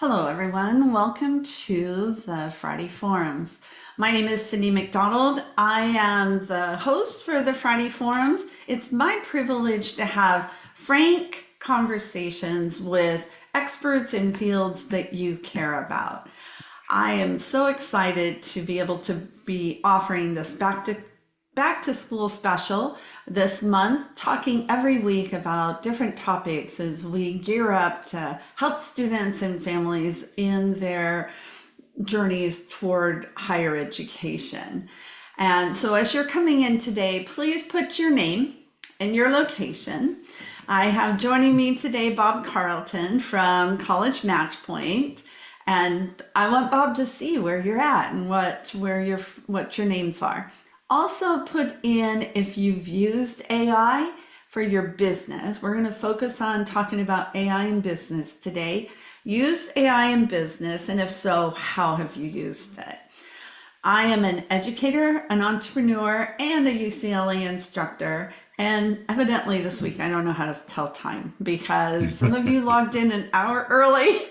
Hello, everyone. Welcome to the Friday Forums. My name is Cyndy McDonald. I am the host for the Friday Forums. It's my privilege to have frank conversations with experts in fields that you care about. I am so excited to be able to be offering this back to school special this month, talking every week about different topics as we gear up to help students and families in their journeys toward higher education. And so as you're coming in today, please put your name and your location. I have joining me today Bob Carlton from College Matchpoint. And I want Bob to see where you're at and what your names are. Also put in if you've used AI for your business. We're going to focus on talking about AI in business today. Use AI in business, and if so, how have you used it? I am an educator, an entrepreneur, and a UCLA instructor. And evidently this week, I don't know how to tell time because some of you logged in an hour early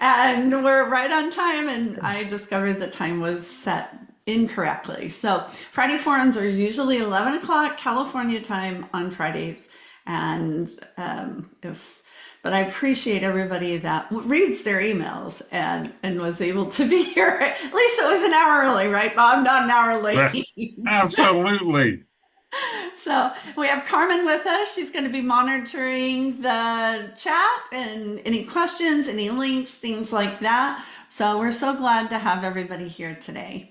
and we're right on time. And I discovered the time was set incorrectly. So Friday forums are usually 11 o'clock California time on Fridays. And but I appreciate everybody that reads their emails and was able to be here. At least it was an hour early, right, Bob? Not an hour late. Absolutely. So we have Carmen with us. She's going to be monitoring the chat and any questions, any links, things like that. So we're so glad to have everybody here today.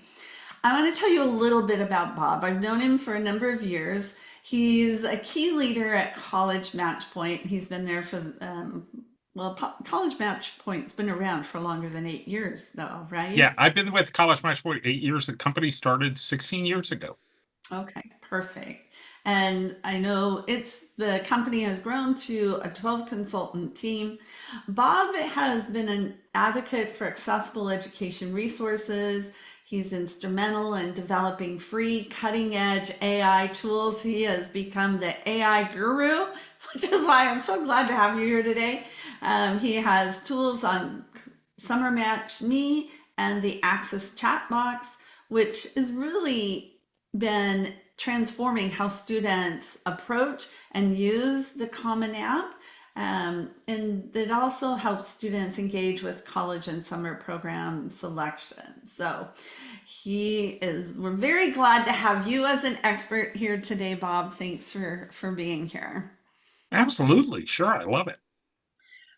I want to tell you a little bit about Bob. I've known him for a number of years. He's a key leader at College Matchpoint. He's been there for, College Matchpoint's been around for longer than 8 years, though, Yeah, right? I've been with College Match for 8 years. The company started 16 years ago. Okay, perfect. And I know the company has grown to a 12 consultant team. Bob has been an advocate for accessible education resources. He's instrumental in developing free cutting edge AI tools. He has become the AI guru, which is why I'm so glad to have you here today. He has tools on Summer Match Me and the Access chat box, which is really been transforming how students approach and use the Common App. And it also helps students engage with college and summer program selection. So we're very glad to have you as an expert here today, Bob. Thanks for being here. Absolutely. Sure. I love it.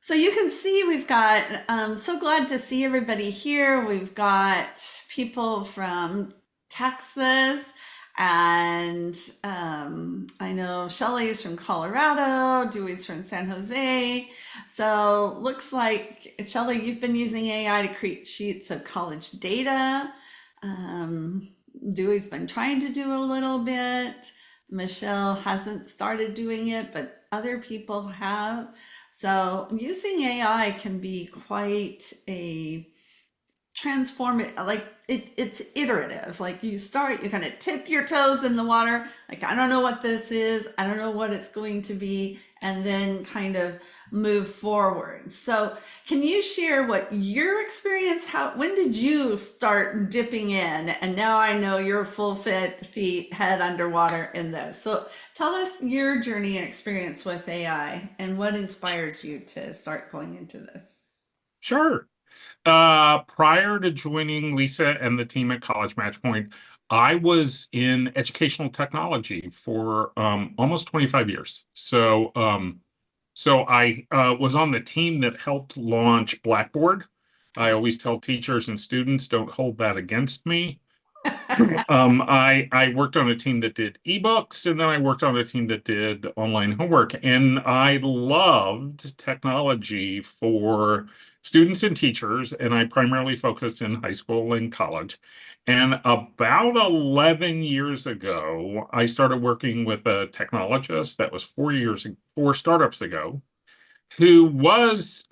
So you can see we've got, so glad to see everybody here. We've got people from Texas, and I know Shelly's from Colorado, Dewey's from San Jose. So looks like, Shelly, you've been using AI to create sheets of college data. Um, Dewey's been trying to do a little bit. Michelle hasn't started doing it, but other people have. So using AI can be quite a transform it, like it's iterative. Like you kind of tip your toes in the water, like I don't know what this is, I don't know what it's going to be, and then kind of move forward. So can you share what your experience, how when did you start dipping in, and now I know you're full feet head underwater in this. So tell us your journey and experience with AI and what inspired you to start going into this. Sure. Prior to joining Lisa and the team at College Matchpoint, I was in educational technology for almost 25 years. So I was on the team that helped launch Blackboard. I always tell teachers and students, don't hold that against me. I worked on a team that did ebooks, and then I worked on a team that did online homework. And I loved technology for students and teachers, and I primarily focused in high school and college. And about 11 years ago, I started working with a technologist that was 4 startups ago, who was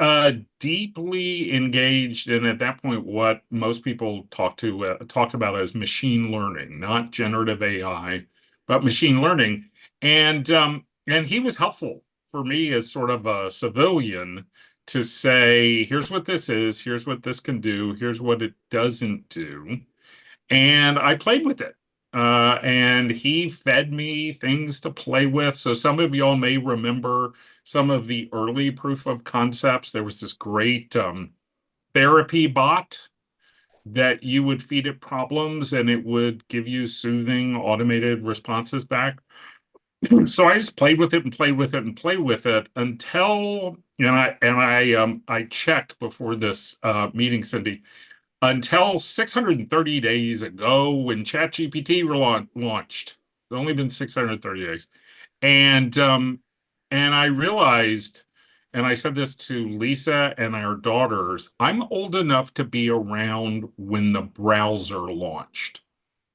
deeply engaged in, at that point, what most people talked about as machine learning, not generative AI, but machine learning. And he was helpful for me as sort of a civilian to say, here's what this is, here's what this can do, here's what it doesn't do. And I played with it. And he fed me things to play with. So some of y'all may remember some of the early proof of concepts. There was this great therapy bot that you would feed it problems and it would give you soothing automated responses back. So I just played with it and played with it and played with it until, I checked before this meeting, Cyndy, until 630 days ago when ChatGPT launched. It's only been 630 days. And I realized, and I said this to Lisa and our daughters, I'm old enough to be around when the browser launched.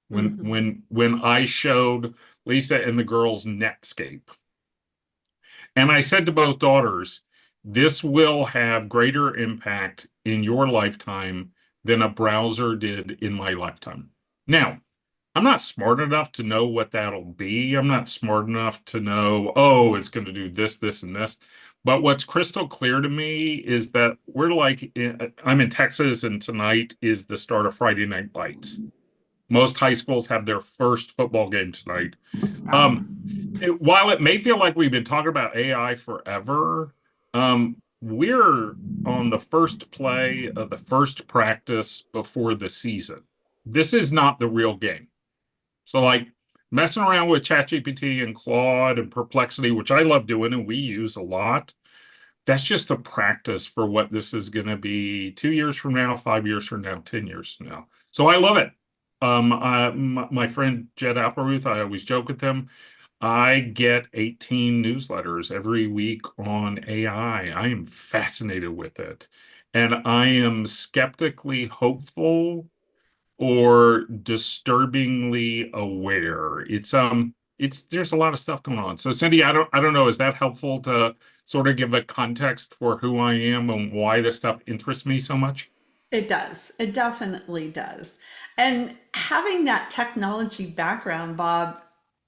When Mhm. when when I showed Lisa and the girls Netscape. And I said to both daughters, this will have greater impact in your lifetime than a browser did in my lifetime. Now, I'm not smart enough to know what that'll be. I'm not smart enough to know, oh, it's going to do this, this, and this. But what's crystal clear to me is that I'm in Texas, and tonight is the start of Friday Night Lights. Most high schools have their first football game tonight. Wow. Um, while it may feel like we've been talking about AI forever, we're on the first play of the first practice before the season. This is not the real game. So, like, messing around with ChatGPT and Claude and Perplexity, which I love doing and we use a lot, that's just the practice for what this is going to be 2 years from now, 5 years from now, 10 years from now. So I love it. My friend Jed Appleruth, I always joke with him. I get 18 newsletters every week on AI. I am fascinated with it. And I am skeptically hopeful or disturbingly aware. It's there's a lot of stuff going on. So Cyndy, I don't know, is that helpful to sort of give a context for who I am and why this stuff interests me so much? It does. It definitely does. And having that technology background, Bob,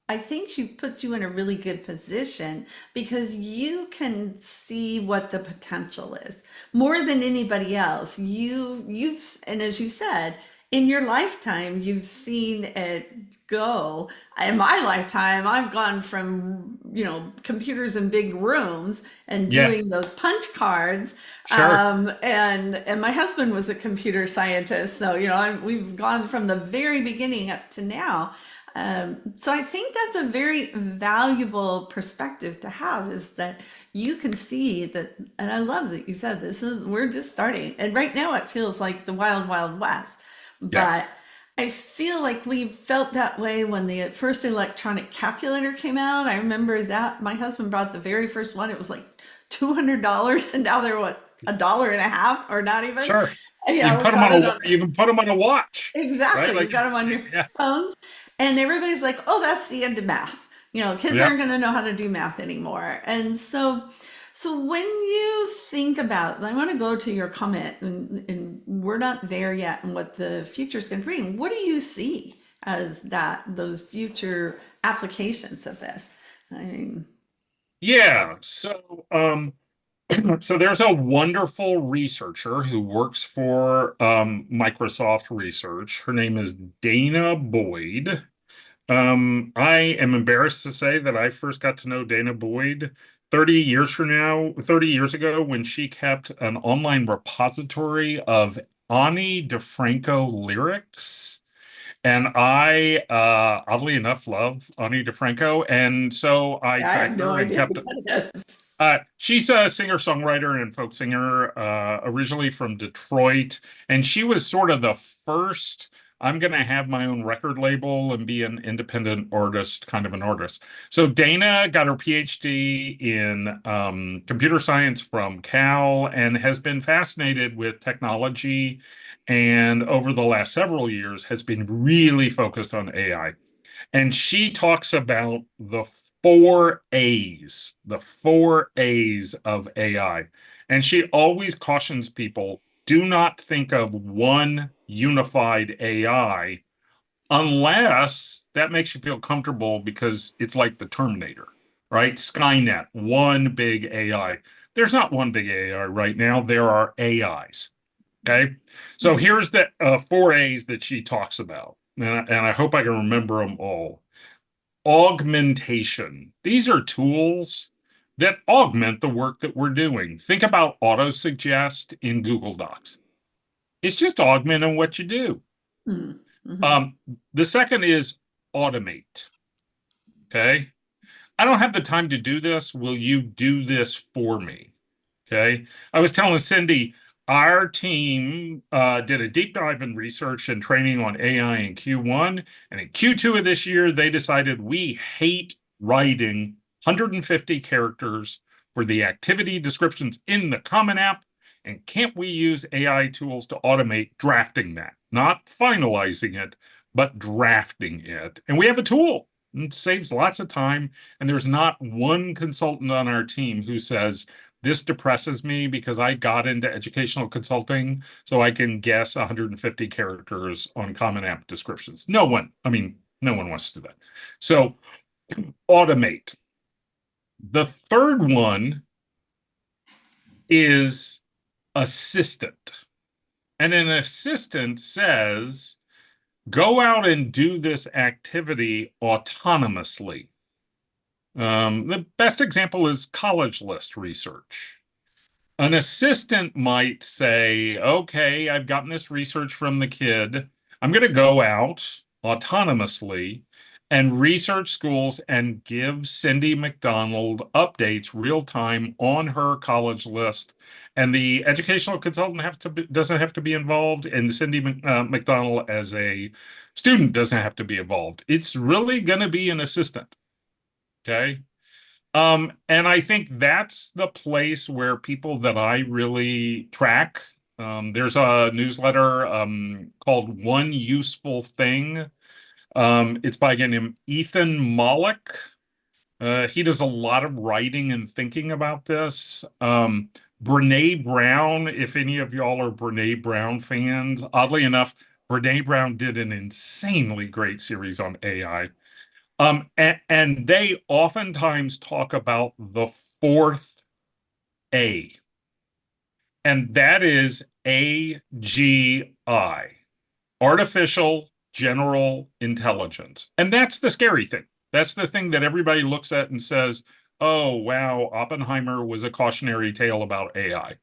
I think she puts you in a really good position because you can see what the potential is more than anybody else. And as you said, in your lifetime, you've seen it go. In my lifetime, I've gone from, computers in big rooms and Yeah, doing those punch cards. sure. And my husband was a computer scientist. So, we've gone from the very beginning up to now. So I think that's a very valuable perspective to have is that you can see that, and I love that you said we're just starting. And right now it feels like the wild, wild west. Yeah, But I feel like we felt that way when the first electronic calculator came out. I remember that my husband bought the very first one. It was like $200, and now they're what, a dollar and a half, or not even. sure. You can Yeah, we put them got on it on. you can put them on a watch, right? Exactly. You Like, got them on your yeah, phones, and everybody's like, "Oh, that's the end of math." Kids yeah. aren't going to know how to do math anymore. And so when you think about, I want to go to your comment, and we're not there yet, and what the future is going to bring. What do you see as those future applications of this? I mean, Yeah. So there's a wonderful researcher who works for Microsoft Research. Her name is Dana Boyd. I am embarrassed to say that I first got to know Dana Boyd 30 years ago, when she kept an online repository of Ani DeFranco lyrics. And I, oddly enough, love Ani DeFranco. And so I I have tracked no her and idea kept who that is. she's a singer-songwriter and folk singer, originally from Detroit, and she was sort of the first. I'm going to have my own record label and be an independent artist, kind of an artist. So Dana got her PhD in computer science from Cal and has been fascinated with technology, and over the last several years has been really focused on AI. And she talks about the four A's of AI. And she always cautions people, do not think of one unified AI unless that makes you feel comfortable because it's like the Terminator, right? Skynet, one big AI. there's not one big AI right now. There are AIs. Okay. So Mhm. here's the four A's that she talks about. And I hope I can remember them all. Augmentation. These are tools that augment the work that we're doing. Think about auto suggest in Google Docs. It's just augmenting what you do. Mhm. Mhm. Um, the second is automate. Okay. I don't have the time to do this. Will you do this for me? Okay. I was telling Cyndy, our team did a deep dive in research and training on AI in Q1. And in Q2 of this year, they decided we hate writing 150 characters for the activity descriptions in the Common App. And can't we use AI tools to automate drafting that? Not finalizing it, but drafting it. And we have a tool. It saves lots of time. And there's not one consultant on our team who says, this depresses me because I got into educational consulting so I can guess 150 characters on Common App descriptions. No one, I mean, no one wants to do that. So automate. The third one is assistant. And an assistant says, go out and do this activity autonomously. The best example is college list research. An assistant might say, okay, I've gotten this research from the kid. I'm going to go out autonomously and research schools and give Cyndy McDonald updates real time on her college list. And the educational consultant doesn't have to be involved, and Cyndy McDonald as a student doesn't have to be involved. It's really going to be an assistant. Okay. And I think that's the place where people that I really track. There's a newsletter called One Useful Thing. It's by a guy named Ethan Mollick. He does a lot of writing and thinking about this. Brene Brown, if any of y'all are Brene Brown fans, oddly enough, Brene Brown did an insanely great series on AI. And they oftentimes talk about the fourth A, and that is AGI, artificial general intelligence. And that's the scary thing. That's the thing that everybody looks at and says, oh, wow, Oppenheimer was a cautionary tale about AI.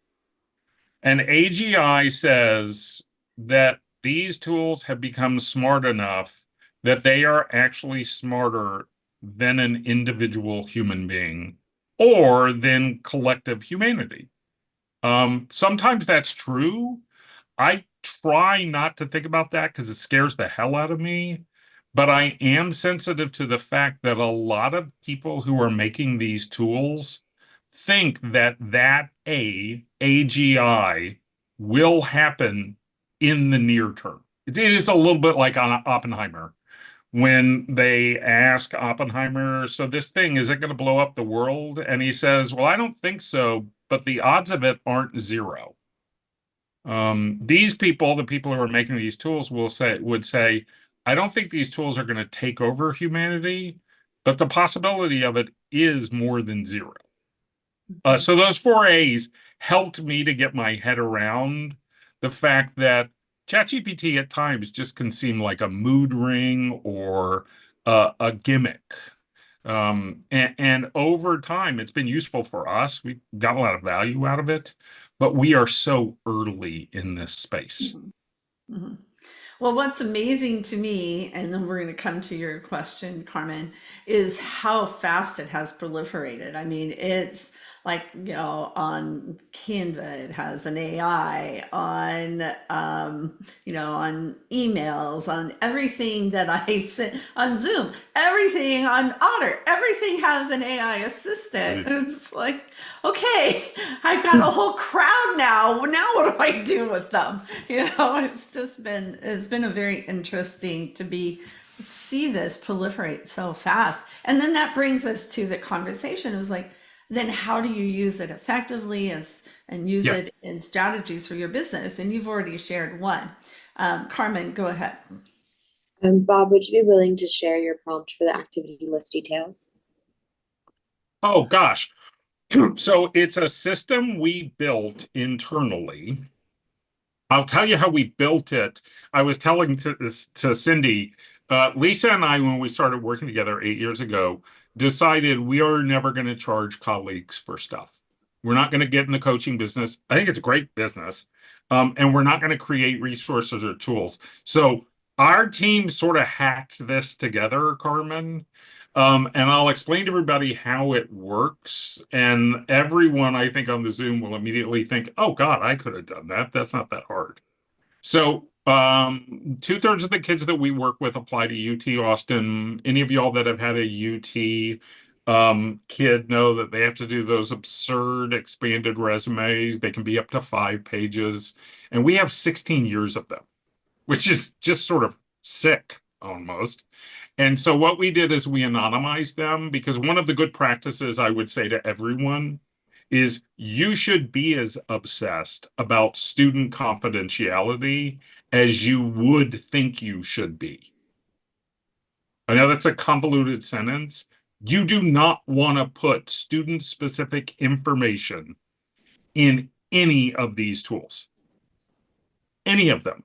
And AGI says that these tools have become smart enough that they are actually smarter than an individual human being or than collective humanity. Sometimes that's true. I try not to think about that because it scares the hell out of me. But I am sensitive to the fact that a lot of people who are making these tools think that AGI will happen in the near term. It is a little bit like on Oppenheimer when they ask Oppenheimer, so this thing, is it going to blow up the world? And he says, well, I don't think so, but the odds of it aren't zero. These people, the people who are making these tools, would say, I don't think these tools are going to take over humanity, but the possibility of it is more than zero. So those four A's helped me to get my head around the fact that ChatGPT at times just can seem like a mood ring or a gimmick. And over time, it's been useful for us. We got a lot of value out of it, but we are so early in this space. Mhm. Mhm. Well, what's amazing to me, and then we're going to come to your question, Carmen, is how fast it has proliferated. I mean, it's like, on Canva, it has an AI, on emails, on everything that I send, on Zoom, everything on Otter, everything has an AI assistant. And it's like, okay, I've got a whole crowd now. Now what do I do with them? It's been a very interesting to see this proliferate so fast. And then that brings us to the conversation. It was like, then how do you use it effectively and use Yeah. it in strategies for your business? And you've already shared one. Carmen, go ahead. Bob, would you be willing to share your prompt for the activity list details? Oh gosh. So it's a system we built internally. I'll tell you how we built it. I was telling to Cindy, Lisa and I, when we started working together 8 years ago, decided we are never going to charge colleagues for stuff. We're not going to get in the coaching business. I think it's a great business. And we're not going to create resources or tools. So our team sort of hacked this together, Carmen. And I'll explain to everybody how it works. And everyone, I think, on the Zoom will immediately think, oh, God, I could have done that. That's not that hard. So, 2/3 of the kids that we work with apply to UT Austin. Any of y'all that have had a UT kid know that they have to do those absurd expanded resumes. They can be up to 5 pages. And we have 16 years of them, which is just sort of sick almost. And so what we did is we anonymized them, because one of the good practices I would say to everyone is you should be as obsessed about student confidentiality as you would think you should be. I know that's a convoluted sentence. You do not want to put student-specific information in any of these tools. Any of them.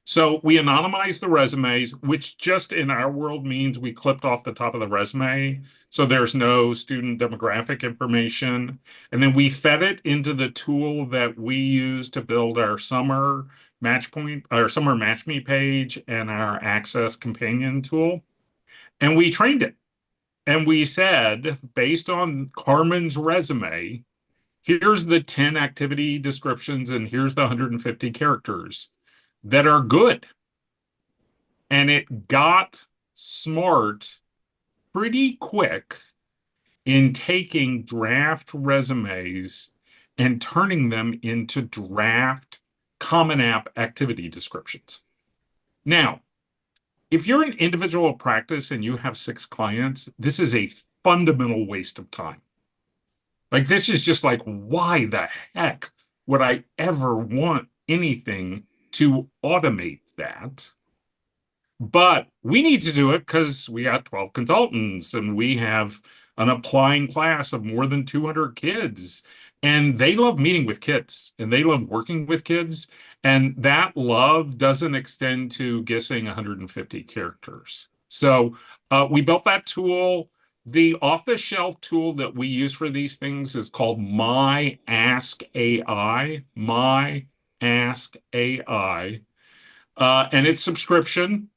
So we anonymized the resumes, which just in our world means we clipped off the top of the resume. So there's no student demographic information. And then we fed it into the tool that we use to build our summer Match Me page and our Access companion tool. And we trained it. And we said, based on Carmen's resume, here's the 10 activity descriptions and here's the 150 characters that are good. And it got smart pretty quick in taking draft resumes and turning them into draft Common App activity descriptions. Now, if you're an individual practice and you have 6 clients, this is a fundamental waste of time. Like, this is just like, why the heck would I ever want anything to automate that? But we need to do it because we got 12 consultants and we have an applying class of more than 200 kids. And they love meeting with kids and they love working with kids. And that love doesn't extend to guessing 150 characters. So we built that tool. The off-the-shelf tool that we use for these things is called My Ask AI. My Ask AI. And it's subscription.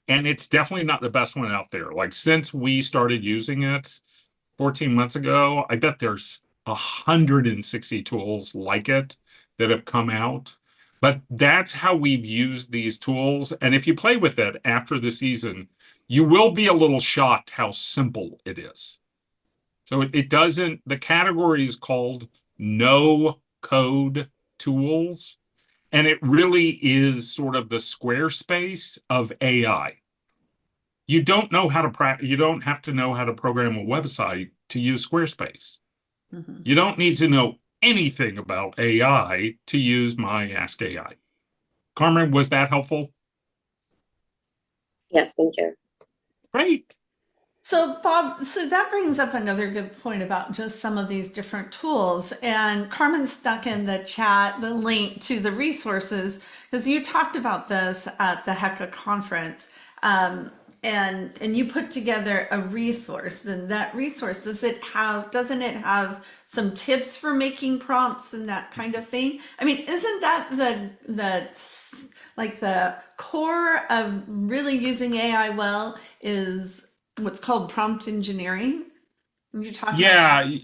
And it's definitely not the best one out there. Like, since we started using it 14 months ago, I bet there's 160 tools like it that have come out. But that's how we've used these tools. And if you play with it after the season, you will be a little shocked how simple it is. So it doesn't, the category is called no code tools. And it really is sort of the Squarespace of AI. You don't know how to you don't have to know how to program a website to use Squarespace. Mhm. You don't need to know anything about AI to use My Ask AI. Carmen, was that helpful? Yes, thank you. Great. So, Bob, so that brings up another good point about just some of these different tools. And Carmen stuck in the chat the link to the resources because you talked about this at the HECA conference. And you put together a resource, and that resource, doesn't it have some tips for making prompts and that kind of thing? I mean, isn't that the core of really using AI well is what's called prompt engineering? When you're talking about Yeah,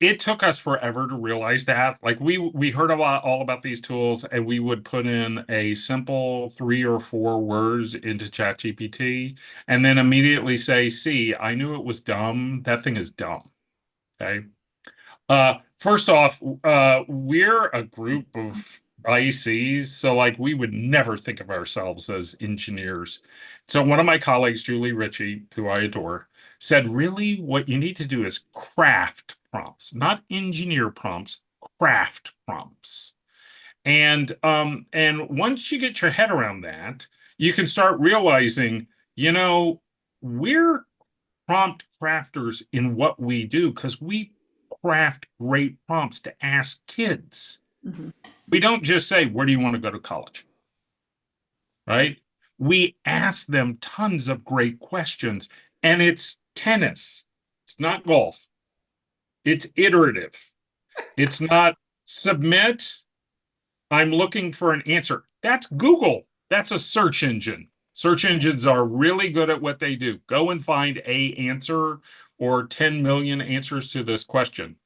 it took us forever to realize that. Like, we heard all about these tools, and we would put in a simple 3 or 4 words into ChatGPT and then immediately say, see, I knew it was dumb. That thing is dumb. Okay. First off, we're a group of ICs, so like we would never think of ourselves as engineers. So one of my colleagues, Julie Ritchie, who I adore, said, really, what you need to do is craft prompts, not engineer prompts, craft prompts. And once you get your head around that, you can start realizing, we're prompt crafters in what we do because we craft great prompts to ask kids. Mhm. We don't just say, where do you want to go to college? Right? We ask them tons of great questions, and it's tennis. It's not golf. It's iterative. It's not submit. I'm looking for an answer. That's Google. That's a search engine. Search engines are really good at what they do. Go and find a answer or 10 million answers to this question.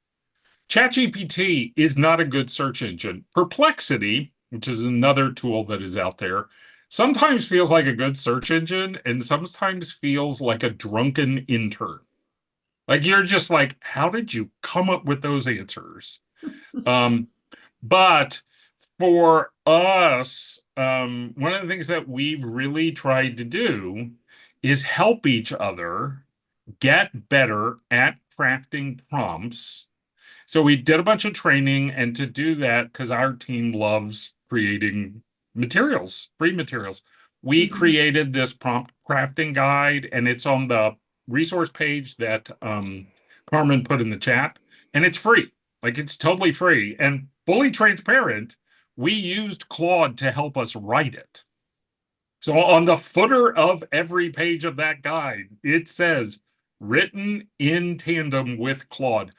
ChatGPT is not a good search engine. Perplexity, which is another tool that is out there, sometimes feels like a good search engine and sometimes feels like a drunken intern. Like you're just like, how did you come up with those answers? But for us, one of the things that we've really tried to do is help each other get better at crafting prompts. So we did a bunch of training, and to do that, because our team loves creating materials, free materials, we Mhm. created this prompt crafting guide, and it's on the resource page that Carmen put in the chat, and it's free. Like it's totally free and fully transparent. We used Claude to help us write it. So on the footer of every page of that guide, it says written in tandem with Claude.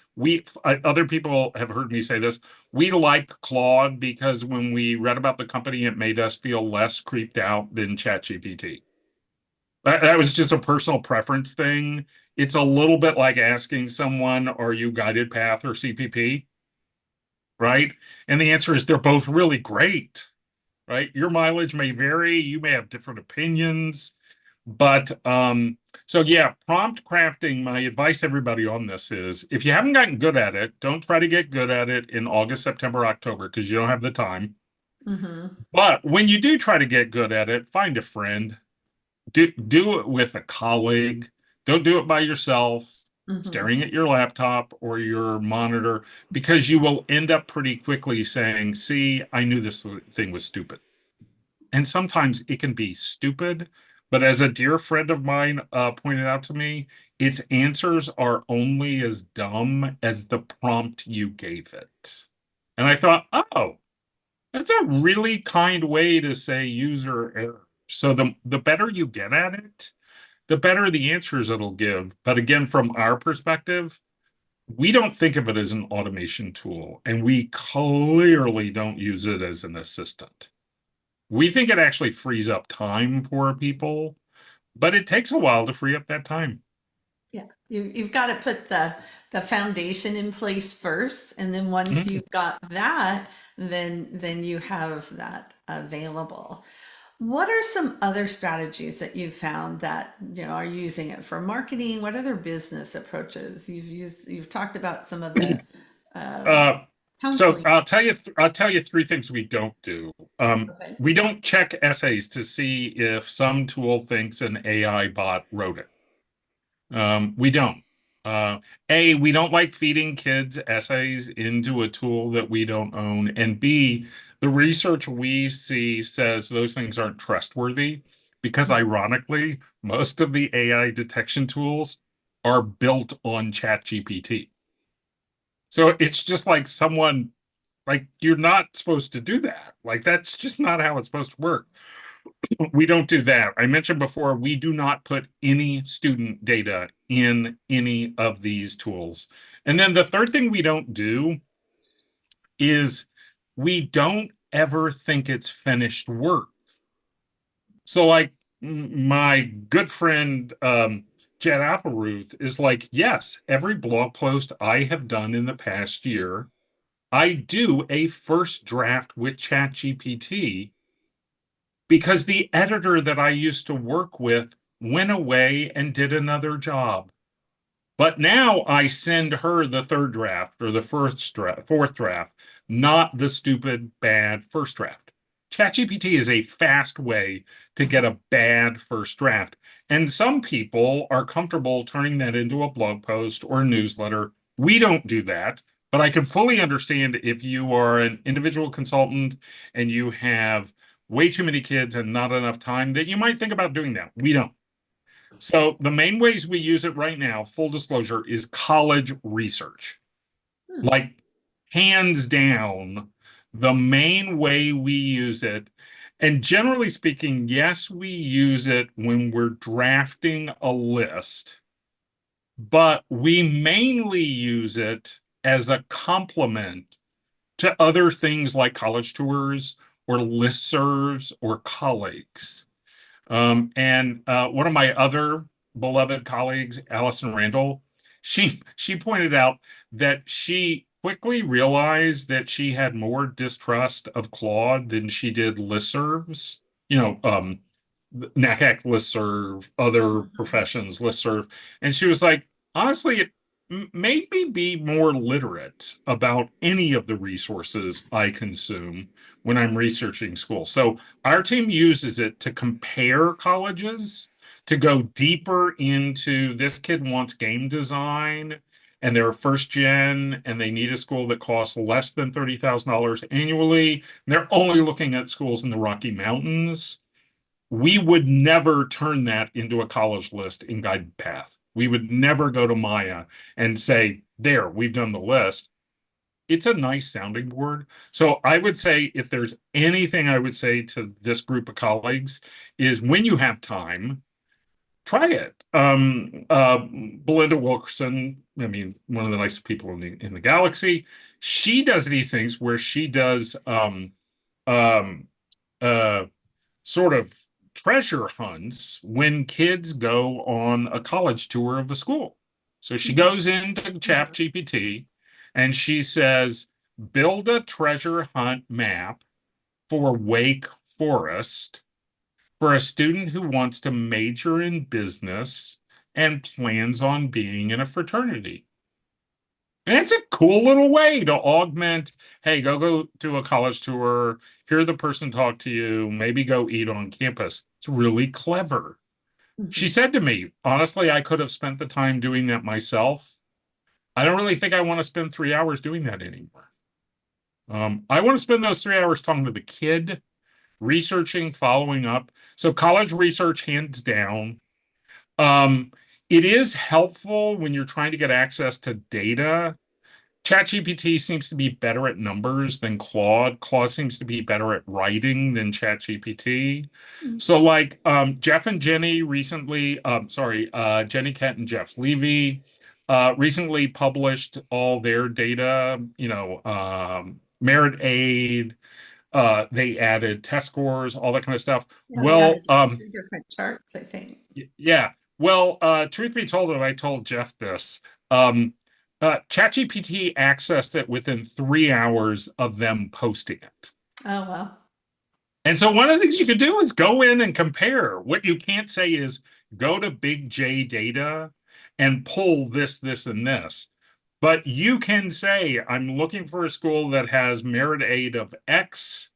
Other people have heard me say this. We like Claude because when we read about the company, it made us feel less creeped out than ChatGPT. That was just a personal preference thing. It's a little bit like asking someone, are you Guided Path or CPP? Right? And the answer is they're both really great. Right? Your mileage may vary. You may have different opinions. But so yeah, prompt crafting, my advice to everybody on this is if you haven't gotten good at it, don't try to get good at it in August, September, October, because you don't have the time. Mhm. But when you do try to get good at it, find a friend. Do it with a colleague. Don't do it by yourself, Mhm. staring at your laptop or your monitor, because you will end up pretty quickly saying, see, I knew this thing was stupid. And sometimes it can be stupid, but as a dear friend of mine pointed out to me, its answers are only as dumb as the prompt you gave it. And I thought, oh, that's a really kind way to say user error. So the better you get at it, the better the answers it'll give. But again, from our perspective, we don't think of it as an automation tool, and we clearly don't use it as an assistant. We think it actually frees up time for people, but it takes a while to free up that time. Yeah, you've got to put the foundation in place first, and then once Mhm. you've got that, then you have that available. What are some other strategies that you've found that are using it for marketing? What other business approaches you've talked about some of the um, Uh, so counseling. I'll tell you three things we don't do. Okay. We don't check essays to see if some tool thinks an AI bot wrote it. We don't. We don't like feeding kids essays into a tool that we don't own. And B, the research we see says those things aren't trustworthy because, ironically, most of the AI detection tools are built on ChatGPT. So it's just like someone, like, you're not supposed to do that. Like, that's just not how it's supposed to work. We don't do that. I mentioned before, we do not put any student data in any of these tools. And then the third thing we don't do is we don't ever think it's finished work. So, like, my good friend Jed Appleruth is like, yes, every blog post I have done in the past year, I do a first draft with ChatGPT because the editor that I used to work with went away and did another job. But now I send her the third draft or the fourth draft, not the stupid bad first draft. ChatGPT is a fast way to get a bad first draft. And some people are comfortable turning that into a blog post or a newsletter. We don't do that, but I can fully understand if you are an individual consultant and you have way too many kids and not enough time that you might think about doing that. We don't. So the main ways we use it right now, full disclosure, is college research. Like, hands down, the main way we use it, and generally speaking, yes, we use it when we're drafting a list, but we mainly use it as a complement to other things like college tours or listservs or colleagues. And one of my other beloved colleagues, Allison Randall, she pointed out that she quickly realized that she had more distrust of Claude than she did listservs. You know, NACAC listserv, other professions listserv, and she was like, honestly, it made me be more literate about any of the resources I consume when I'm researching school. So our team uses it to compare colleges, to go deeper into this kid wants game design and they're first gen and they need a school that costs less than $30,000 annually. And they're only looking at schools in the Rocky Mountains. We would never turn that into a college list in Guided Path. We would never go to Maya and say, there, we've done the list. It's a nice sounding board. So I would say if there's anything I would say to this group of colleagues is when you have time, try it. Belinda Wilkerson, I mean, one of the nicest people in the galaxy, she does these things where she does um, uh, sort of treasure hunts when kids go on a college tour of a school. So she goes into ChatGPT and she says, build a treasure hunt map for Wake Forest for a student who wants to major in business and plans on being in a fraternity. And it's a cool little way to augment, hey, go to a college tour, hear the person talk to you, maybe go eat on campus. It's really clever. She said to me, honestly, I could have spent the time doing that myself. I don't really think I want to spend 3 hours doing that anymore. I want to spend those 3 hours talking to the kid, researching, following up. So college research, hands down. It is helpful when you're trying to get access to data. ChatGPT seems to be better at numbers than Claude. Claude seems to be better at writing than ChatGPT. So like Jeff and Jenny recently, Jenny Kent and Jeff Levy recently published all their data, merit aid, they added test scores, all that kind of stuff. Yeah, they Well, added two different charts, I think. yeah. Well, truth be told, and I told Jeff this, ChatGPT accessed it within 3 hours of them posting it. Oh, wow. And so one of the things you can do is go in and compare. What you can't say is go to Big J data and pull this, this, and this. But you can say, I'm looking for a school that has merit aid of X.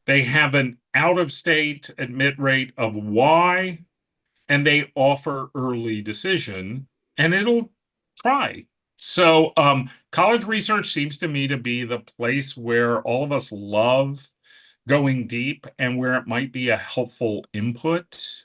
They have an out-of-state admit rate of Y, and they offer early decision, and it'll try. So college research seems to me to be the place where all of us love going deep and where it might be a helpful input.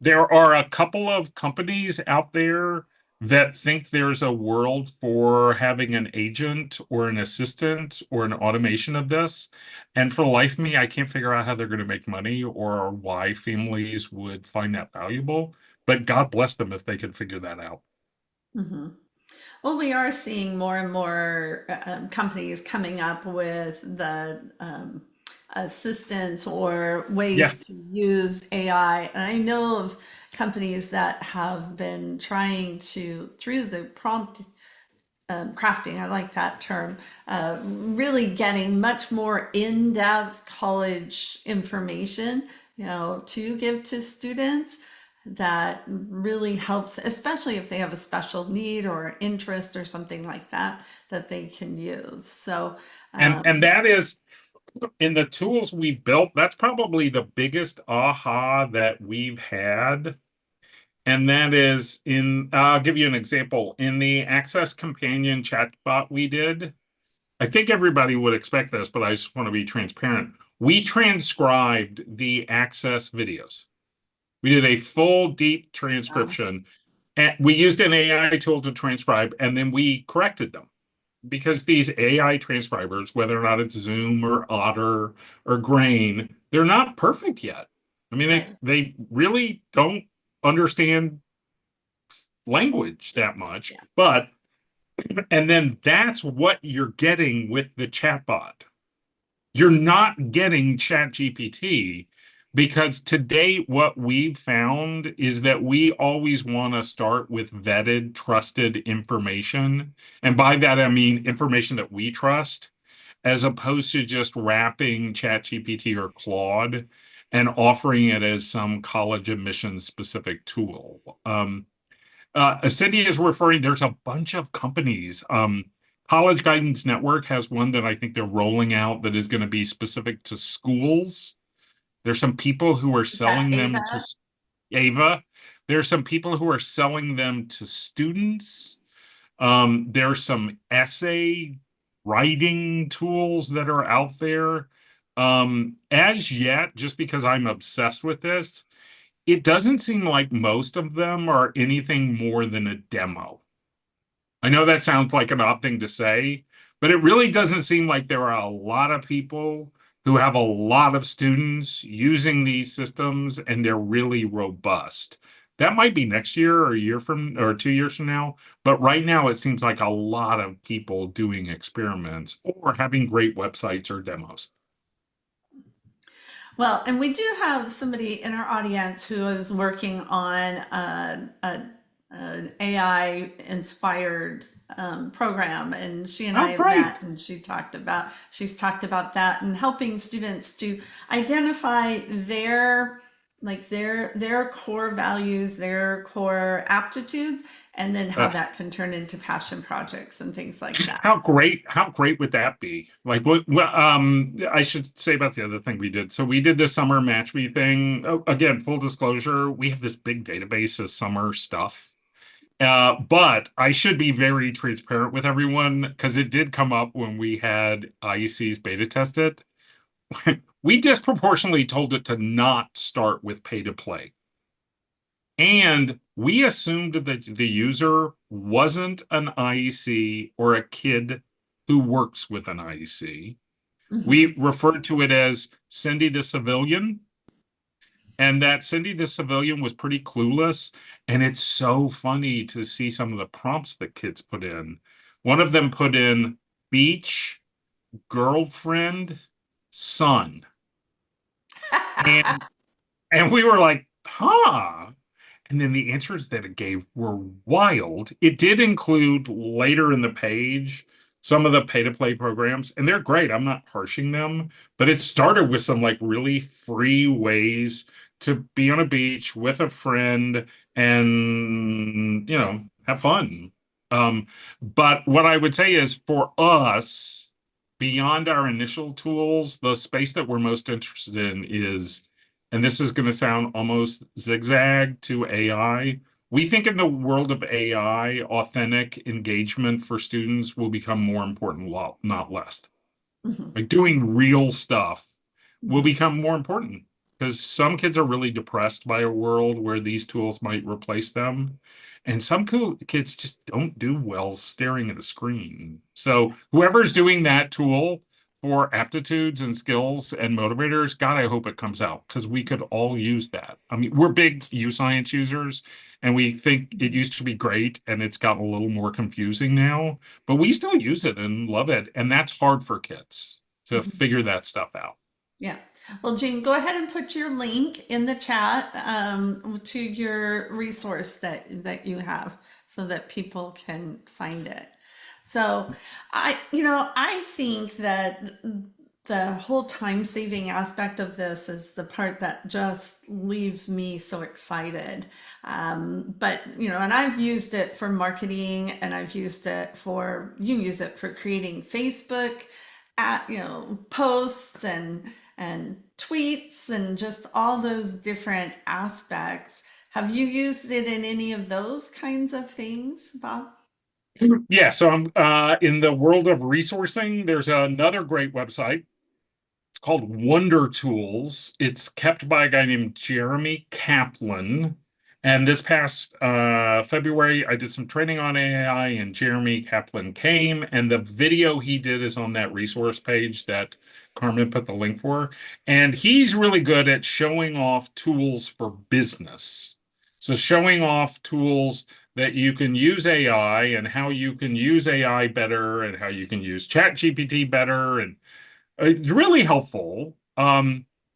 There are a couple of companies out there that think there's a world for having an agent or an assistant or an automation of this. And for the life of me, I can't figure out how they're going to make money or why families would find that valuable. But God bless them if they can figure that out. Well, we are seeing more and more companies coming up with the assistance or Yeah. ways to use AI. And I know of companies that have been trying to, through the prompt crafting, I like that term, really getting much more in-depth college information, to give to students that really helps, especially if they have a special need or interest or something like that, that they can use. So, And that is in the tools we've built, that's probably the biggest aha that we've had. And that is I'll give you an example. In the Access Companion chatbot we did, I think everybody would expect this, but I just want to be transparent. We transcribed the Access videos. We did a full deep transcription. And we used an AI tool to transcribe, and then we corrected them because these AI transcribers, whether or not it's Zoom or Otter or Grain, they're not perfect yet. I mean, Right. they really don't understand language that much, Yeah. but and then that's what you're getting with the chatbot. You're not getting ChatGPT because to date, what we've found is that we always want to start with vetted, trusted information. And by that, I mean information that we trust, as opposed to just wrapping ChatGPT or Claude and offering it as some college admissions specific tool. Cyndy is referring, there's a bunch of companies. College Guidance Network has one that I think they're rolling out that is going to be specific to schools. There's some people who are Is that selling them to Ava? Ava. There's some people who are selling them to students. There's some essay writing tools that are out there. As yet, just because I'm obsessed with this, it doesn't seem like most of them are anything more than a demo. I know that sounds like an odd thing to say, but it really doesn't seem like there are a lot of people who have a lot of students using these systems and they're really robust. That might be next year or a year from or 2 years from now, but right now it seems like a lot of people doing experiments or having great websites or demos. Well, and we do have somebody in our audience who is working on an AI inspired program, and she and I Oh, have great. met, and she's talked about that and helping students to identify their core values, their core aptitudes, and then how that can turn into passion projects and things like that. How great would that be? Like I should say about the other thing we did. So we did the summer match me thing. Oh, again, full disclosure, we have this big database of summer stuff. But I should be very transparent with everyone because it did come up when we had IEC's beta test it. We disproportionately told it to not start with pay to play. And we assumed that the user wasn't an IEC or a kid who works with an IEC. We Mhm. referred to it as Cyndy the civilian, and that Cyndy the civilian was pretty clueless. And it's so funny to see some of the prompts that kids put in. One of them put in beach, girlfriend, son. And and we were like, huh. And then the answers that it gave were wild. It did include later in the page some of the pay to play programs, and they're great. I'm not harshing them, but it started with some like really free ways to be on a beach with a friend and, have fun. But what I would say is for us, beyond our initial tools, the space that we're most interested in is, and this is going to sound almost zigzag to AI. We think in the world of AI, authentic engagement for students will become more important, not less. Mhm. Like doing real stuff will Mhm. become more important because some kids are really depressed by a world where these tools might replace them. And some cool kids just don't do well staring at a screen. So whoever's doing that tool for aptitudes and skills and motivators, God, I hope it comes out because we could all use that. I mean, we're big U-Science users and we think it used to be great and it's gotten a little more confusing now, but we still use it and love it. And that's hard for kids to Mhm. figure that stuff out. Yeah. Well, Jean, go ahead and put your link in the chat to your resource that you have so that people can find it. So I think that the whole time saving aspect of this is the part that just leaves me so excited. But, and I've used it for marketing and I've used it you can use it for creating Facebook posts and tweets and just all those different aspects. Have you used it in any of those kinds of things, Bob? Yeah, so I'm in the world of resourcing. There's another great website. It's called Wonder Tools. It's kept by a guy named Jeremy Kaplan. And this past February, I did some training on AI, and Jeremy Kaplan came, and the video he did is on that resource page that Carmen put the link for. And he's really good at showing off tools for business. So showing off tools that you can use AI and how you can use AI better and how you can use ChatGPT better. And it's really helpful.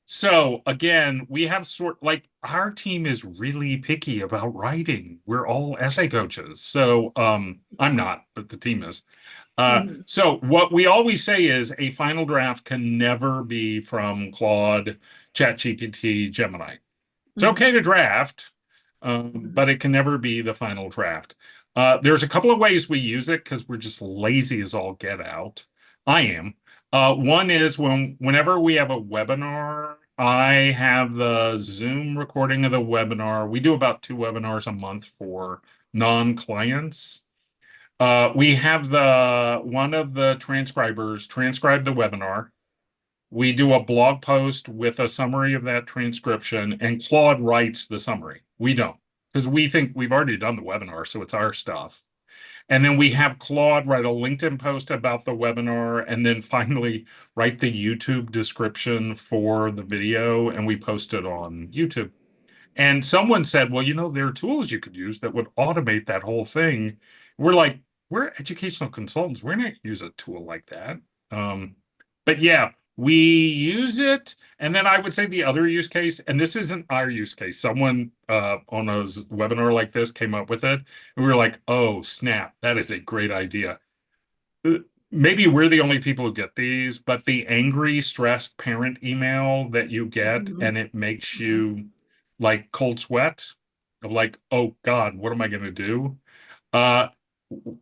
So again, we have like our team is really picky about writing. We're all essay coaches. So I'm not, but the team is. Mhm. So what we always say is a final draft can never be from Claude, ChatGPT, Gemini. It's Mhm. okay to draft, Mhm. but it can never be the final draft. There's a couple of ways we use it because we're just lazy as all get out. I am. One is whenever we have a webinar, I have the Zoom recording of the webinar. We do about 2 webinars a month for non-clients. We have one of the transcribers transcribe the webinar. We do a blog post with a summary of that transcription, and Claude writes the summary. We don't, because we think we've already done the webinar, so it's our stuff. And then we have Claude write a LinkedIn post about the webinar, and then finally write the YouTube description for the video, and we post it on YouTube. And someone said, well, there are tools you could use that would automate that whole thing. We're like, we're educational consultants. We're not going to use a tool like that. But yeah, we use it. And then I would say the other use case, and this isn't our use case, someone on a webinar like this came up with it. And we were like, oh, snap, that is a great idea. Maybe we're the only people who get these, but the angry, stressed parent email that you get, Mhm. and it makes Mhm. you like cold sweat of like, oh God, what am I going to do? Uh,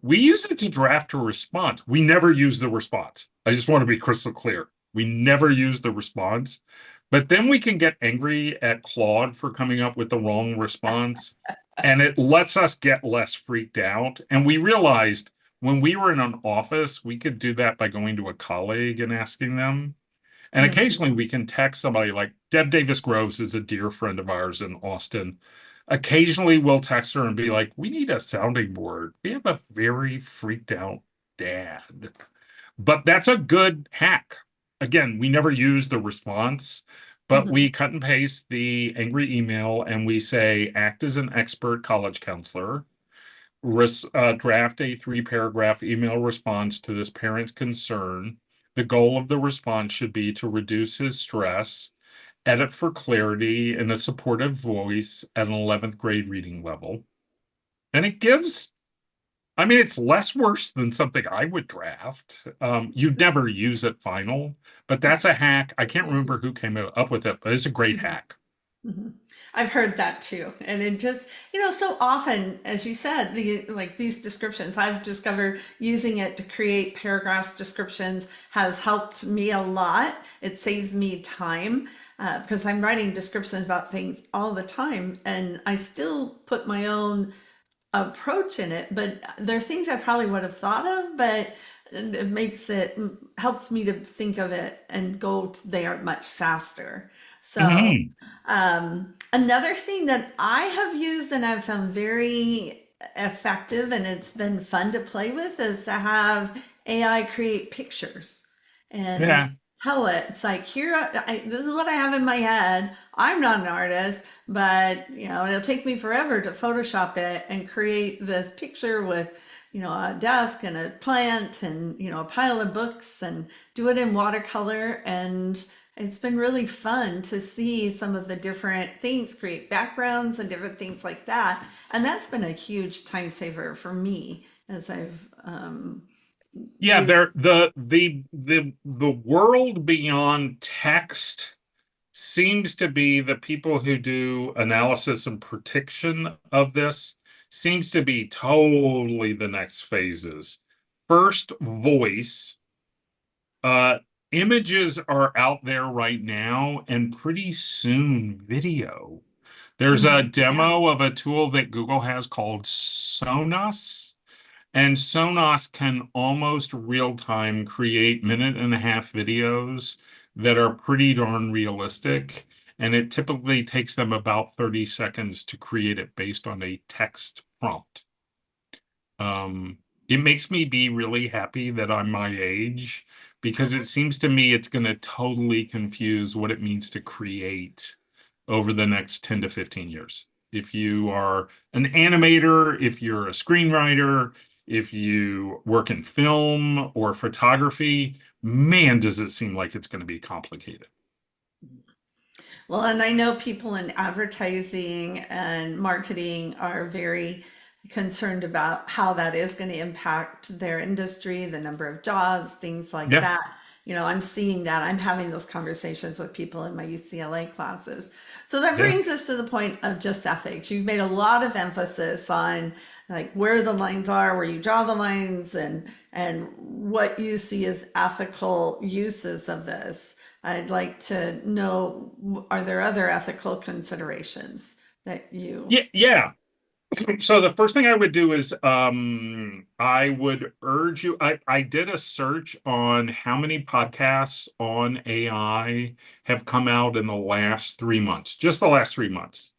we use it to draft a response. We never use the response. I just want to be crystal clear. We never use the response, but then we can get angry at Claude for coming up with the wrong response, and it lets us get less freaked out. And we realized when we were in an office, we could do that by going to a colleague and asking them. And Mhm. occasionally we can text somebody like Deb Davis Groves is a dear friend of ours in Austin. Occasionally we'll text her and be like, we need a sounding board. We have a very freaked out dad. But that's a good hack. Again, we never use the response, but we Mhm. cut and paste the angry email and we say, act as an expert college counselor, draft a 3 paragraph email response to this parent's concern. The goal of the response should be to reduce his stress, edit for clarity, and a supportive voice at an 11th grade reading level. And it gives, I mean, it's less worse than something I would draft. You'd never use it final, but that's a hack. I can't remember who came up with it, but it's a great Mhm. hack. Mhm. I've heard that too. And it just, so often, as you said, these descriptions, I've discovered using it to create paragraphs, descriptions has helped me a lot. It saves me time because I'm writing descriptions about things all the time and I still put my own approach in it, but there are things I probably would have thought of, but it helps me to think of it and go there much faster. So, Mhm. another thing that I have used and I've found very effective and it's been fun to play with is to have AI create pictures and Yeah. tell it, it's like, this is what I have in my head. I'm not an artist, but it'll take me forever to Photoshop it and create this picture with, a desk and a plant and, a pile of books and do it in watercolor. And it's been really fun to see some of the different things, create backgrounds and different things like that. And that's been a huge time saver for me as I've Yeah, used. the world beyond text seems to be the people who do analysis and prediction of this seems to be totally the next phases. First, voice. Uh, Images are out there right now, and pretty soon, video. There's a Yeah. demo of a tool that Google has called Sonos. And Sonos can almost real time create minute and a half videos that are pretty darn realistic. and it typically takes them about 30 seconds to create it based on a text prompt. It makes me be really happy that I'm my age, because it seems to me it's going to totally confuse what it means to create over the next 10 to 15 years. If you are an animator, if you're a screenwriter, if you work in film or photography, man, does it seem like it's going to be complicated. Well, and I know people in advertising and marketing are very concerned about how that is going to impact their industry, the number of jobs, things like Yeah, that. I'm seeing that. I'm having those conversations with people in my UCLA classes. So that yeah. brings us to the point of just ethics. You've made a lot of emphasis on like where the lines are, where you draw the lines, and what you see as ethical uses of this. I'd like to know, are there other ethical considerations that you? Yeah, yeah. So the first thing I would do is I would urge you. I did a search on how many podcasts on AI have come out in the last 3 months, just the last 3 months.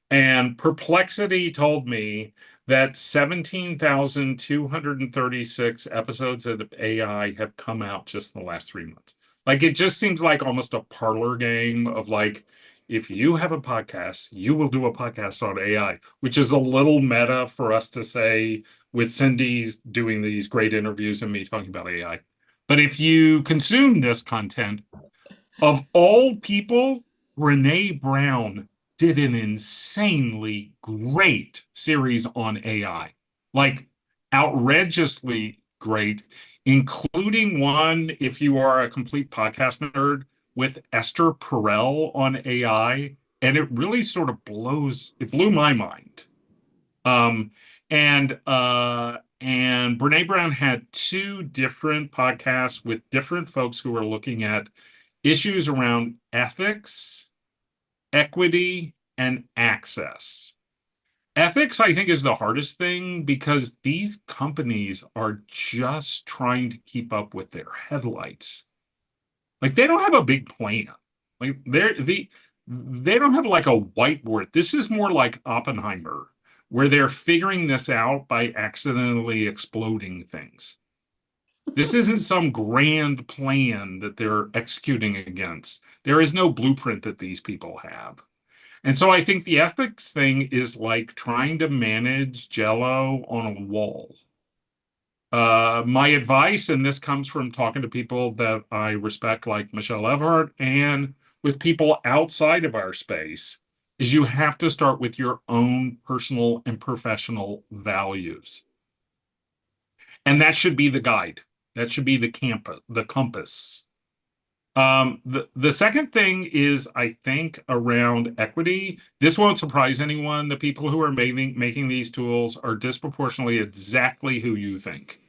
And Perplexity told me that 17,236 episodes of AI have come out just in the last 3 months. Like, it just seems like almost a parlor game of like, if you have a podcast, you will do a podcast on AI, which is a little meta for us to say with Cyndy's doing these great interviews and me talking about AI. But if you consume this content, of all people, Brene Brown did an insanely great series on AI, like outrageously great, including one, if you are a complete podcast nerd, with Esther Perel on AI. And it really sort of it blew my mind. Um, and Brene Brown had two different podcasts with different folks who were looking at issues around ethics, equity, and access. Ethics, I think, is the hardest thing because these companies are just trying to keep up with their headlights. Like, they don't have a big plan. Like, they don't have like a whiteboard. This is more like Oppenheimer, where they're figuring this out by accidentally exploding things. This isn't some grand plan that they're executing against. There is no blueprint that these people have. And so I think the ethics thing is like trying to manage Jello on a wall. My advice, and this comes from talking to people that I respect, like Michelle Everhart, and with people outside of our space, is you have to start with your own personal and professional values. And that should be the guide. That should be the compass. The second thing is, I think, around equity. This won't surprise anyone. The people who are making these tools are disproportionately exactly who you think.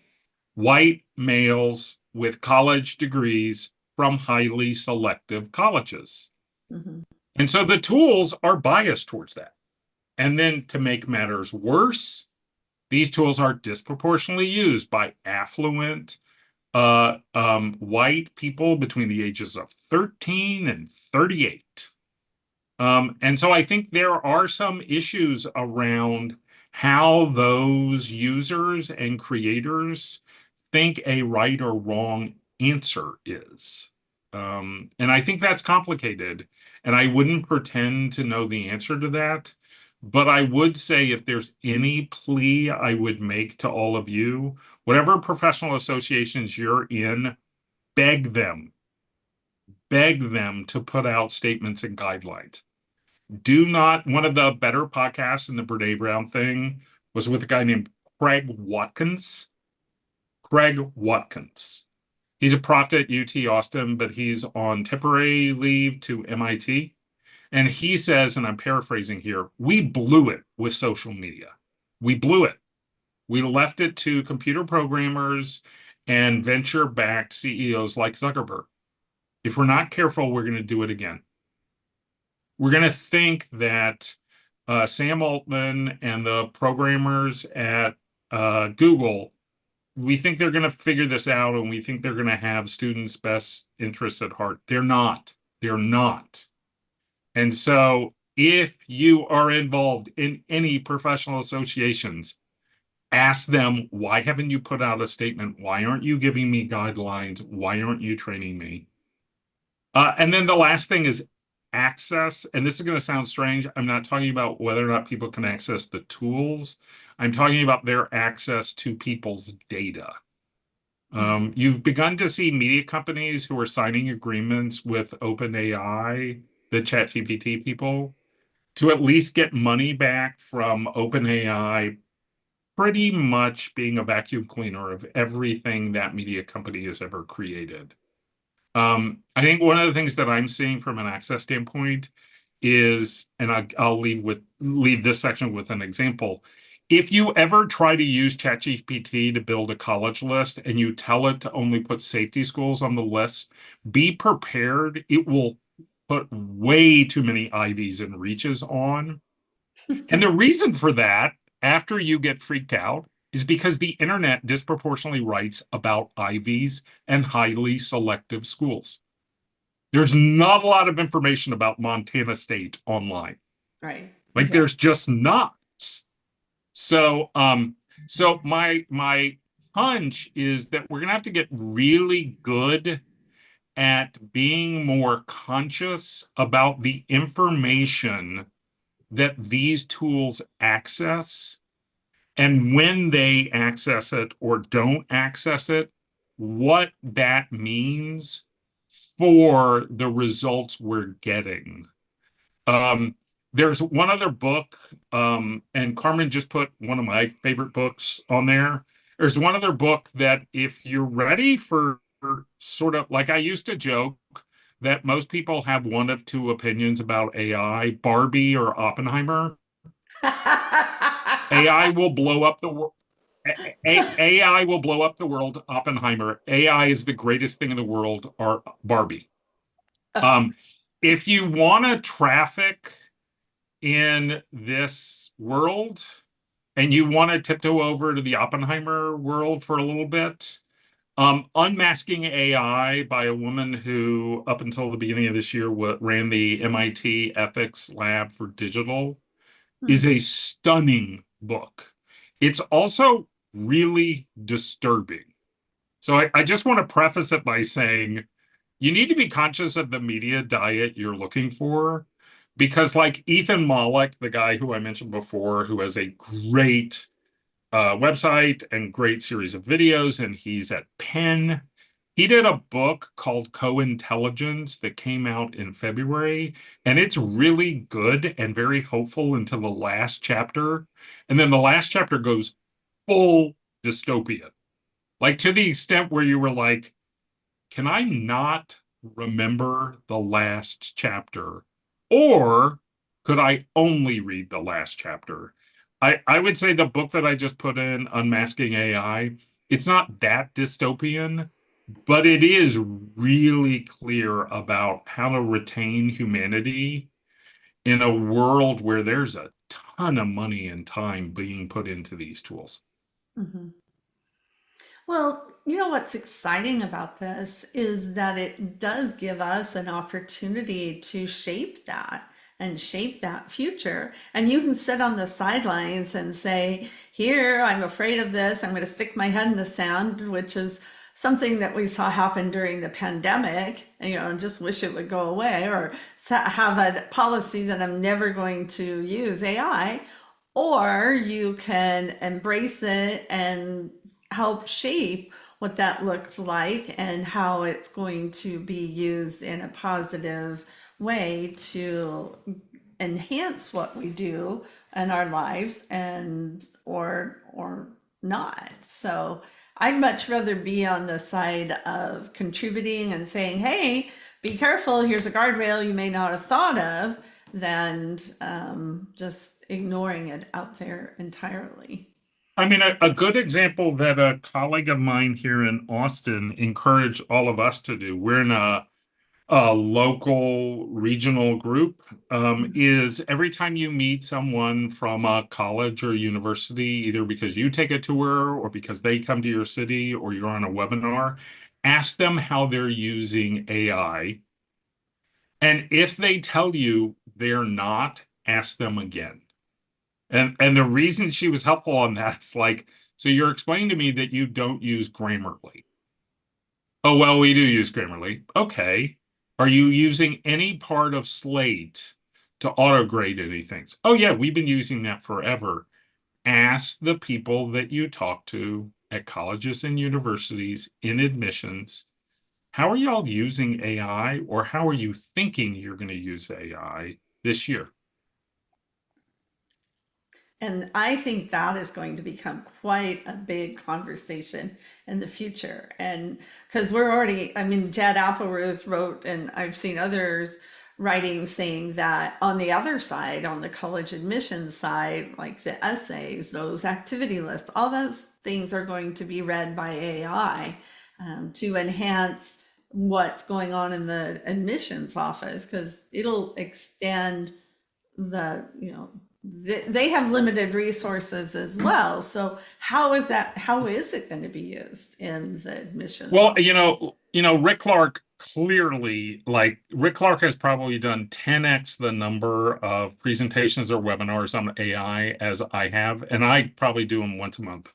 White males with college degrees from highly selective colleges. Mhm. And so the tools are biased towards that. And then to make matters worse, these tools are disproportionately used by affluent white people between the ages of 13 and 38. And so I think there are some issues around how those users and creators think a right or wrong answer is. And I think that's complicated. And I wouldn't pretend to know the answer to that. But I would say if there's any plea I would make to all of you, whatever professional associations you're in, beg them, beg them to put out statements and guidelines. Do not, one of the better podcasts in the Brene Brown thing was with a guy named Craig Watkins. Craig Watkins. He's a prof at UT Austin, but he's on temporary leave to MIT. And he says, and I'm paraphrasing here, we blew it with social media. We blew it. We left it to computer programmers and venture-backed CEOs like Zuckerberg. If we're not careful, we're going to do it again. We're going to think that Sam Altman and the programmers at Google, we think they're going to figure this out and we think they're going to have students' best interests at heart. They're not. They're not. And so if you are involved in any professional associations, ask them, why haven't you put out a statement? Why aren't you giving me guidelines? Why aren't you training me? And then the last thing is access. And this is going to sound strange. I'm not talking about whether or not people can access the tools. I'm talking about their access to people's data. You've begun to see media companies who are signing agreements with OpenAI, the ChatGPT people, to at least get money back from OpenAI, pretty much being a vacuum cleaner of everything that media company has ever created. I think one of the things that I'm seeing from an access standpoint is, and I'll leave this section with an example. If you ever try to use ChatGPT to build a college list and you tell it to only put safety schools on the list, be prepared. It will put way too many Ivies and reaches on. And the reason for that, after you get freaked out, is because the internet disproportionately writes about Ivies and highly selective schools. There's not a lot of information about Montana State online. Right. Like Yeah. there's just not. So my hunch is that we're gonna have to get really good at being more conscious about the information that these tools access, and when they access it or don't access it, what that means for the results we're getting. There's one other book, and Carmen just put one of my favorite books on there. There's one other book that if you're ready for sort of, like I used to joke that most people have one of two opinions about AI, Barbie or Oppenheimer. AI will blow up the world. AI will blow up the world. Oppenheimer. AI is the greatest thing in the world. Or Barbie. If you want to traffic in this world and you want to tiptoe over to the Oppenheimer world for a little bit, Unmasking AI by a woman who, up until the beginning of this year, ran the MIT Ethics Lab for Digital, is a stunning book. It's also really disturbing. So I just want to preface it by saying you need to be conscious of the media diet you're looking for, because like Ethan Mollick, the guy who I mentioned before, who has a great website and great series of videos, and he's at Penn. He did a book called Co-Intelligence that came out in February, and it's really good and very hopeful until the last chapter. And then the last chapter goes full dystopian, like to the extent where you were like, can I not remember the last chapter? Or could I only read the last chapter? I would say the book that I just put in, Unmasking AI, it's not that dystopian, but it is really clear about how to retain humanity in a world where there's a ton of money and time being put into these tools. Mhm. Well, you know what's exciting about this is that it does give us an opportunity to shape that and shape that future. And you can sit on the sidelines and say, here, I'm afraid of this. I'm going to stick my head in the sand, which is something that we saw happen during the pandemic, and just wish it would go away, or have a policy that I'm never going to use AI. Or you can embrace it and help shape what that looks like and how it's going to be used in a positive way to enhance what we do in our lives, and or not. So I'd much rather be on the side of contributing and saying, hey, be careful, here's a guardrail you may not have thought of, than just ignoring it out there entirely. I mean, a good example that a colleague of mine here in Austin encouraged all of us to do, we're in a local regional group, is every time you meet someone from a college or university, either because you take a tour or because they come to your city or you're on a webinar, ask them how they're using AI And if they tell you they're not, ask them again. And the reason she was helpful on that is like, so you're explaining to me that you don't use Grammarly. Oh, well, we do use Grammarly. Okay. Are you using any part of Slate to auto grade anything? Oh, yeah, we've been using that forever. Ask the people that you talk to at colleges and universities in admissions, how are y'all using AI, or how are you thinking you're going to use AI this year? And I think that is going to become quite a big conversation in the future. And because we're already, I mean, Jed Appleruth wrote, and I've seen others writing saying that on the other side, on the college admissions side, like the essays, those activity lists, all those things are going to be read by AI to enhance what's going on in the admissions office because it'll extend they have limited resources as well. So how is it going to be used in the admissions Well, office? Rick Clark clearly, like Rick Clark has probably done 10x the number of presentations or webinars on AI as I have, and I probably do them once a month.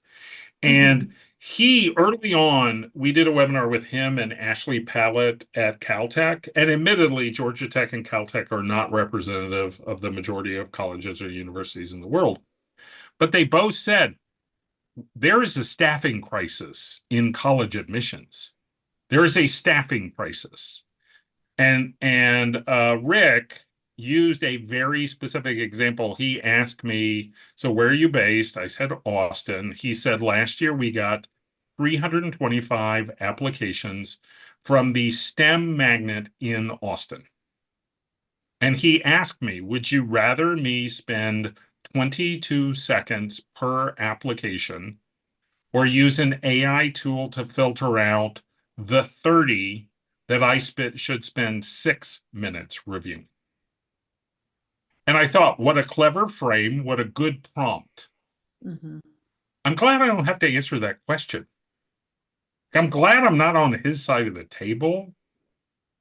And Mhm. he, early on, we did a webinar with him and Ashley Pallett at Caltech. And admittedly, Georgia Tech and Caltech are not representative of the majority of colleges or universities in the world. But they both said there is a staffing crisis in college admissions. There is a staffing crisis. And Rick used a very specific example. He asked me, so where are you based? I said Austin. He said last year we got 325 applications from the STEM magnet in Austin. And he asked me, would you rather me spend 22 seconds per application or use an AI tool to filter out the 30 that I should spend 6 minutes reviewing? And I thought, what a clever frame, what a good prompt. Mhm. I'm glad I don't have to answer that question. I'm glad I'm not on his side of the table,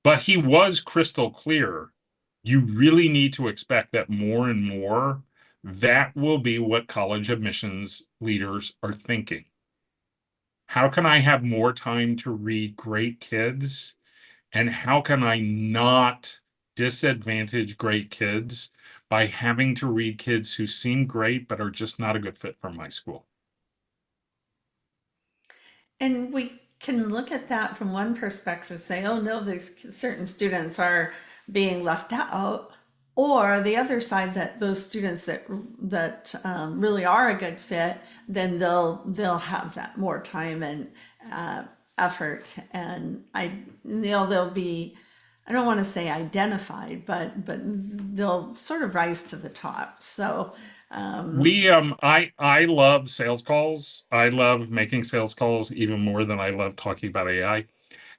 but he was crystal clear. You really need to expect that more and more, that will be what college admissions leaders are thinking. How can I have more time to read great kids? And how can I not disadvantage great kids by having to read kids who seem great but are just not a good fit for my school? And we can look at that from one perspective, say, oh no, these certain students are being left out. Or the other side, that those students that really are a good fit, then they'll have that more time and uh, effort, and they'll be, I don't want to say identified, but they'll sort of rise to the top. So I love sales calls. I love making sales calls even more than I love talking about AI.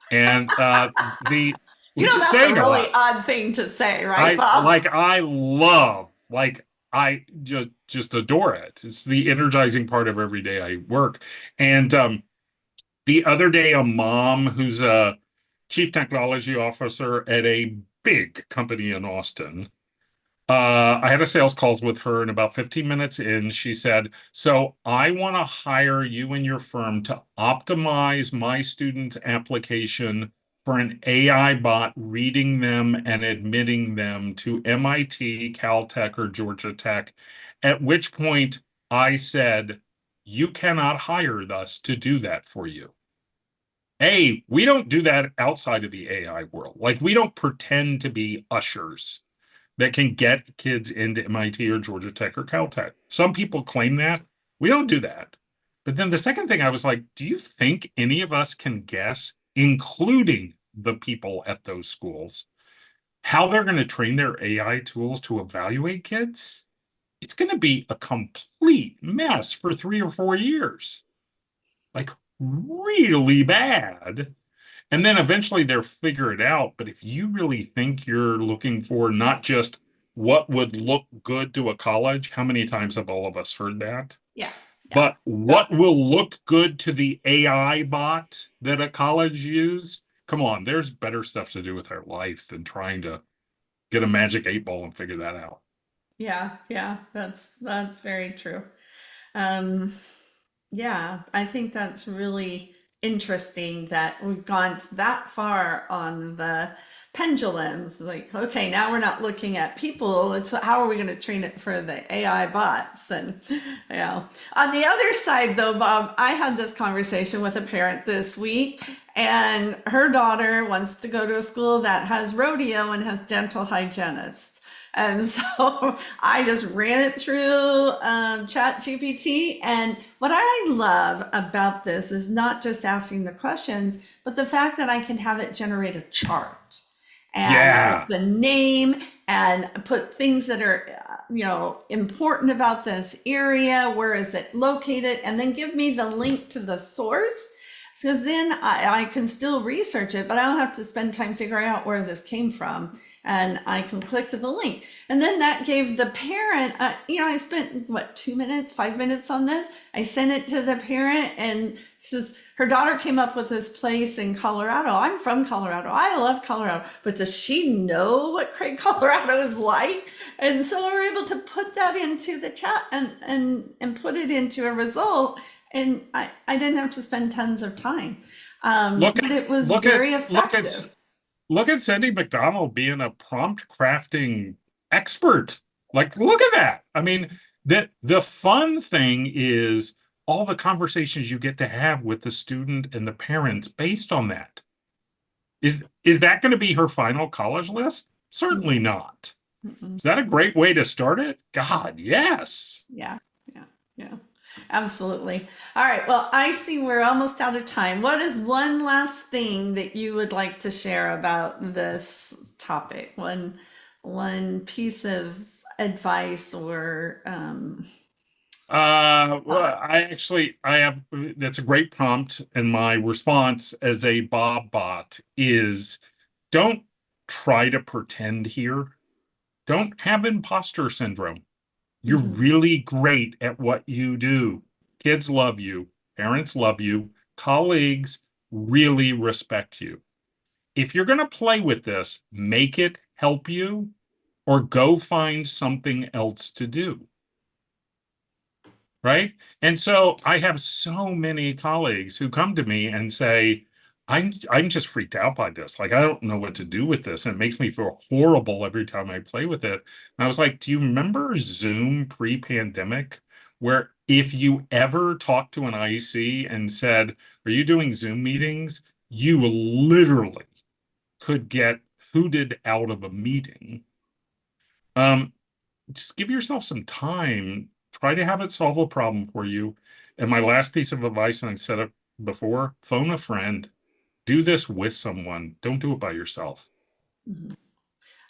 And the you which know is that's a saying a really lot. odd thing to say, right, I Bob? like I love like I just adore it. It's the energizing part of every day I work. And the other day, a mom who's a chief technology officer at a big company in Austin. I had a sales calls with her, and about 15 minutes in, she said, so I want to hire you and your firm to optimize my student's application for an AI bot reading them and admitting them to MIT, Caltech, or Georgia Tech. At which point I said, you cannot hire us to do that for you. We don't do that outside of the AI world. Like, we don't pretend to be ushers that can get kids into MIT or Georgia Tech or Caltech. Some people claim that. We don't do that. But then the second thing I was like, do you think any of us can guess, including the people at those schools, how they're going to train their AI tools to evaluate kids? It's going to be a complete mess for 3 or 4 years. Like, really bad. And then eventually they'll figure it out. But if you really think you're looking for not just what would look good to a college, how many times have all of us heard that? Yeah, yeah. But what will look good to the AI bot that a college use? Come on, there's better stuff to do with our life than trying to get a magic 8 ball and figure that out. Yeah, yeah, that's very true. Um, yeah, I think that's really interesting that we've gone that far on the pendulums. Like, okay, now we're not looking at people. It's how are we going to train it for the AI bots? And on the other side, though, Bob, I had this conversation with a parent this week, and her daughter wants to go to a school that has rodeo and has dental hygienists. And so I just ran it through Chat GPT. And what I love about this is not just asking the questions, but the fact that I can have it generate a chart and Yeah. put the name and put things that are important about this area, where is it located, and then give me the link to the source. So then I can still research it, but I don't have to spend time figuring out where this came from. And I can click to the link. And then that gave the parent, I spent what, 2 minutes, 5 minutes on this. I sent it to the parent, and says her daughter came up with this place in Colorado. I'm from Colorado. I love Colorado. But does she know what Craig, Colorado is like? And so we were able to put that into the chat and put it into a result. And I didn't have to spend tons of time. But it was very effective. Look at Cyndy McDonald being a prompt crafting expert. Like, look at that. I mean, the fun thing is all the conversations you get to have with the student and the parents based on that. Is that going to be her final college list? Certainly not. Mm-mm. Is that a great way to start it? God, yes. Yeah. Absolutely. All right. Well, I see we're almost out of time. What is one last thing that you would like to share about this topic? One piece of advice or Well, I have, that's a great prompt, and my response as a Bob bot is don't try to pretend here. Don't have imposter syndrome. You're really great at what you do. Kids love you. Parents love you. Colleagues really respect you. If you're going to play with this, make it help you or go find something else to do. Right? And so I have so many colleagues who come to me and say, I'm just freaked out by this. Like, I don't know what to do with this. And it makes me feel horrible every time I play with it. And I was like, do you remember Zoom pre-pandemic, where if you ever talked to an IC and said, are you doing Zoom meetings? You literally could get hooted out of a meeting. Just give yourself some time. Try to have it solve a problem for you. And my last piece of advice, and I said it before, phone a friend. Do this with someone. Don't do it by yourself.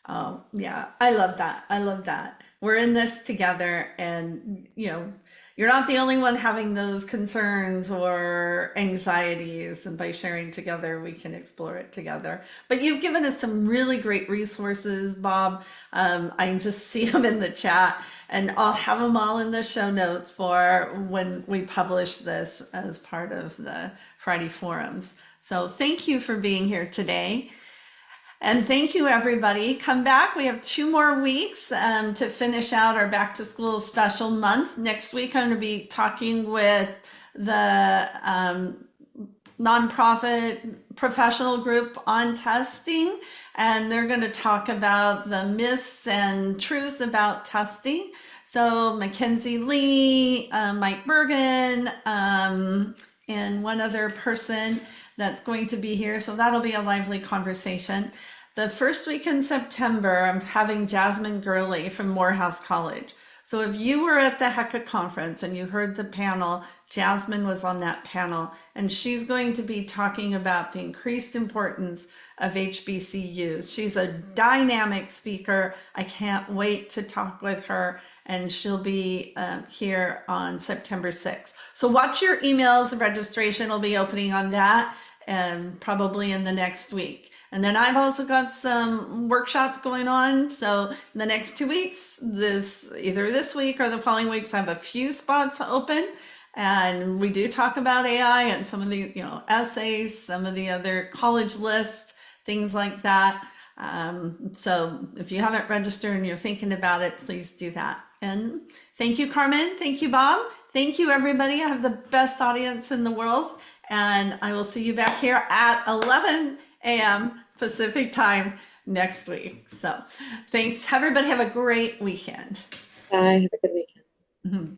Oh, yeah. I love that. I love that. We're in this together, and you're not the only one having those concerns or anxieties, and by sharing together, we can explore it together. But you've given us some really great resources, Bob. I can just see them in the chat, and I'll have them all in the show notes for when we publish this as part of the Friday forums. So thank you for being here today. And thank you, everybody. Come back. We have 2 more weeks to finish out our back to school special month. Next week, I'm going to be talking with the nonprofit professional group on testing, and they're going to talk about the myths and truths about testing. So Mackenzie Lee, Mike Bergen, and one other person that's going to be here. So that'll be a lively conversation. The first week in September, I'm having Jasmine Gurley from Morehouse College. So if you were at the HECA conference and you heard the panel, Jasmine was on that panel, and she's going to be talking about the increased importance of HBCUs. She's a dynamic speaker. I can't wait to talk with her, and she'll be here on September 6th. So watch your emails. Registration will be opening on that, and probably in the next week. And then I've also got some workshops going on. So in the next 2 weeks, either this week or the following weeks, I have a few spots open. And we do talk about AI and some of the essays, some of the other college lists, things like that. So if you haven't registered and you're thinking about it, please do that. And thank you, Carmen. Thank you, Bob. Thank you, everybody. I have the best audience in the world. And I will see you back here at 11 a.m. Pacific time next week. So thanks. Everybody have a great weekend. Bye. Have a good weekend. Mhm.